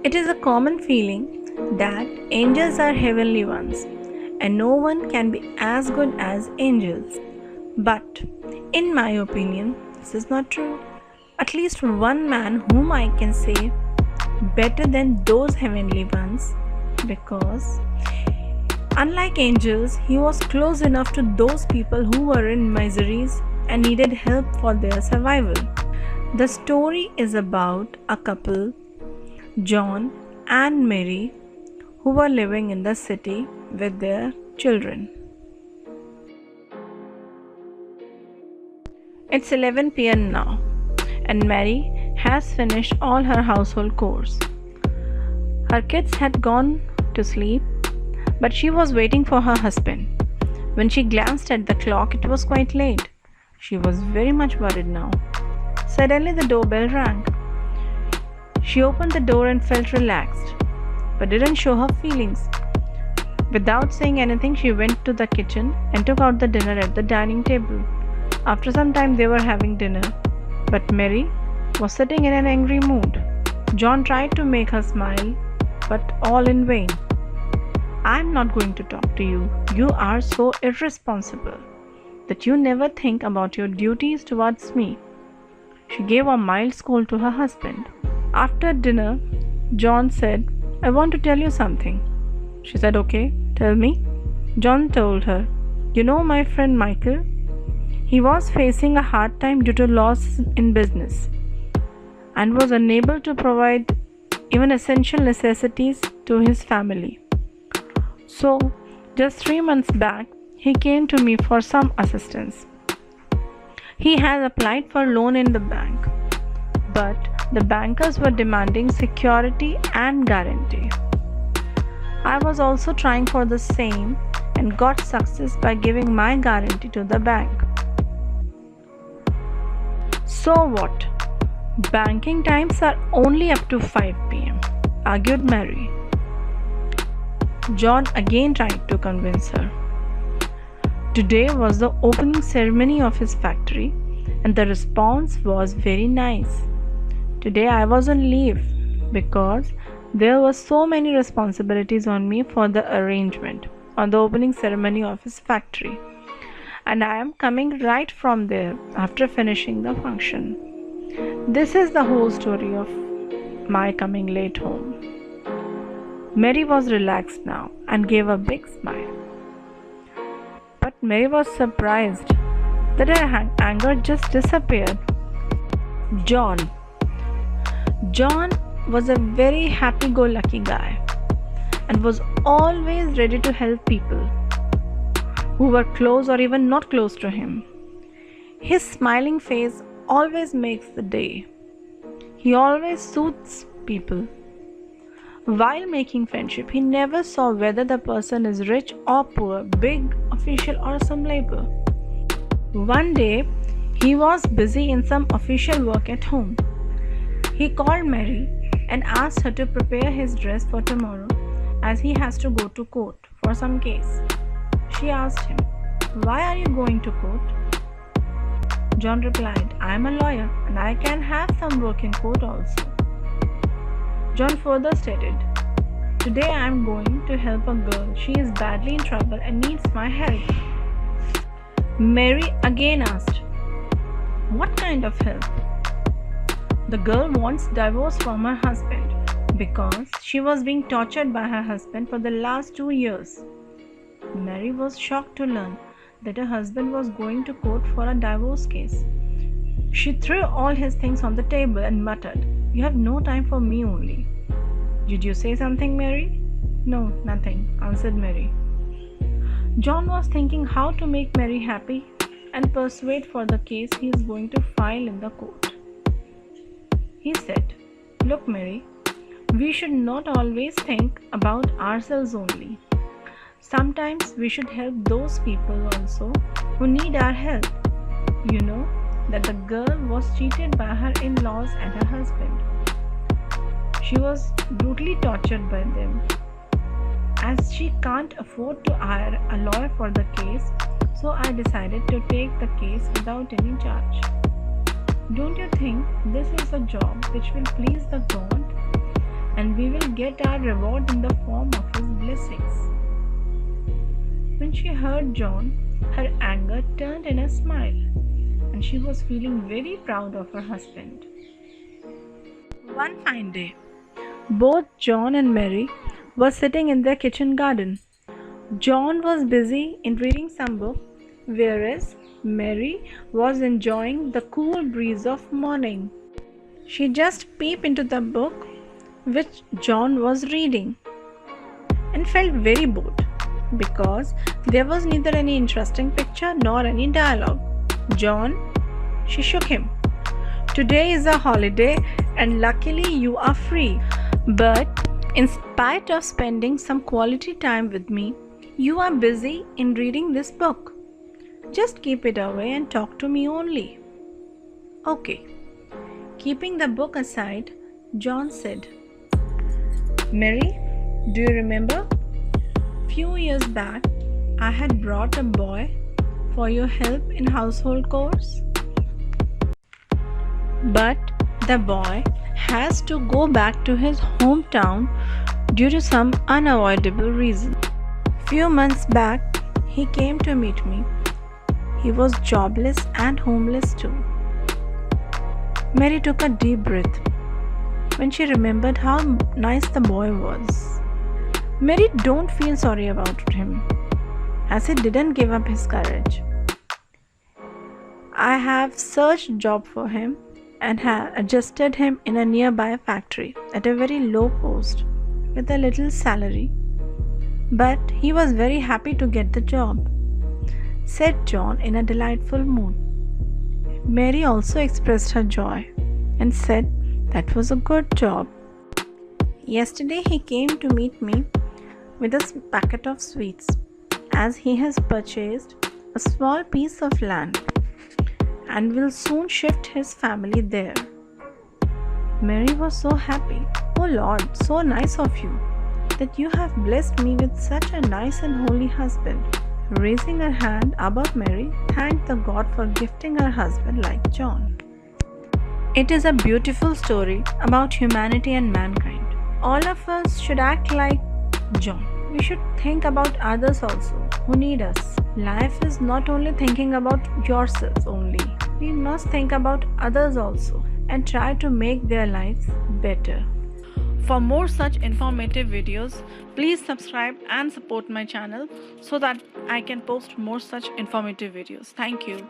It is a common feeling that angels are heavenly ones and no one can be as good as angels. But, in my opinion, this is not true. At least one man whom I can say better than those heavenly ones because, unlike angels, he was close enough to those people who were in miseries and needed help for their survival. The story is about a couple, John and Mary, who were living in the city with their children. It's 11 p.m. now, and Mary has finished all her household chores. Her kids had gone to sleep, but she was waiting for her husband. When she glanced at the clock, it was quite late. She was very much worried now. Suddenly, the doorbell rang. She opened the door and felt relaxed, but didn't show her feelings. Without saying anything, she went to the kitchen and took out the dinner at the dining table. After some time, they were having dinner, but Mary was sitting in an angry mood. John tried to make her smile, but all in vain. "I'm not going to talk to you. You are so irresponsible that you never think about your duties towards me." She gave a mild scold to her husband. After dinner, John said, "I want to tell you something." She said, "Okay, tell me." John told her, "You know my friend Michael? He was facing a hard time due to loss in business and was unable to provide even essential necessities to his family. So, just 3 months back, he came to me for some assistance. He has applied for loan in the bank, but the bankers were demanding security and guarantee. I was also trying for the same and got success by giving my guarantee to the bank. So what? Banking times are only up to 5 p.m., argued Mary. John again tried to convince her. Today was the opening ceremony of his factory, and the response was very nice. Today I was on leave because there were so many responsibilities on me for the arrangement on the opening ceremony of his factory, and I am coming right from there after finishing the function. This is the whole story of my coming late home." Mary was relaxed now and gave a big smile. But Mary was surprised that her anger just disappeared. John was a very happy-go-lucky guy and was always ready to help people who were close or even not close to him. His smiling face always makes the day. He always soothes people. While making friendship, he never saw whether the person is rich or poor, big official or some labor. One day, he was busy in some official work at home. He called Mary and asked her to prepare his dress for tomorrow as he has to go to court for some case. She asked him, "Why are you going to court?" John replied, "I am a lawyer and I can have some work in court also." John further stated, "Today I am going to help a girl. She is badly in trouble and needs my help." Mary again asked, "What kind of help?" The girl wants divorce from her husband because she was being tortured by her husband for the last 2 years. Mary was shocked to learn that her husband was going to court for a divorce case. She threw all his things on the table and muttered, "You have no time for me only." "Did you say something, Mary?" "No, nothing," answered Mary. John was thinking how to make Mary happy and persuade for the case he is going to file in the court. He said, "Look, Mary, we should not always think about ourselves only. Sometimes we should help those people also who need our help. You know that the girl was cheated by her in-laws and her husband. She was brutally tortured by them. As she can't afford to hire a lawyer for the case, so I decided to take the case without any charge. Don't you think this is a job which will please the God? And get our reward in the form of his blessings. When she heard John, her anger turned in a smile, and she was feeling very proud of her husband. One fine day, both John and Mary were sitting in their kitchen garden. John was busy in reading some book, whereas Mary was enjoying the cool breeze of morning. She just peeped into the book which John was reading and felt very bored because there was neither any interesting picture nor any dialogue. John, she shook him. Today is a holiday and luckily you are free. But in spite of spending some quality time with me, you are busy in reading this book. Just keep it away and talk to me only. Okay. Keeping the book aside, John said, Mary, do you remember? Few years back, I had brought a boy for your help in household chores. But the boy has to go back to his hometown due to some unavoidable reason. Few months back, he came to meet me. He was jobless and homeless too. Mary took a deep breath when she remembered how nice the boy was. Mary, don't feel sorry about him, as he didn't give up his courage. I have searched job for him and have adjusted him in a nearby factory at a very low post with a little salary. But he was very happy to get the job, said John in a delightful mood. Mary also expressed her joy and said that was a good job. Yesterday he came to meet me with a packet of sweets as he has purchased a small piece of land and will soon shift his family there. Mary was so happy. Oh Lord, so nice of you that you have blessed me with such a nice and holy husband. Raising her hand above Mary, thanked the God for gifting her husband like John. It is a beautiful story about humanity and mankind. All of us should act like John. We should think about others also who need us. Life is not only thinking about yourself only. We must think about others also and try to make their lives better. For more such informative videos, please subscribe and support my channel so that I can post more such informative videos. Thank you.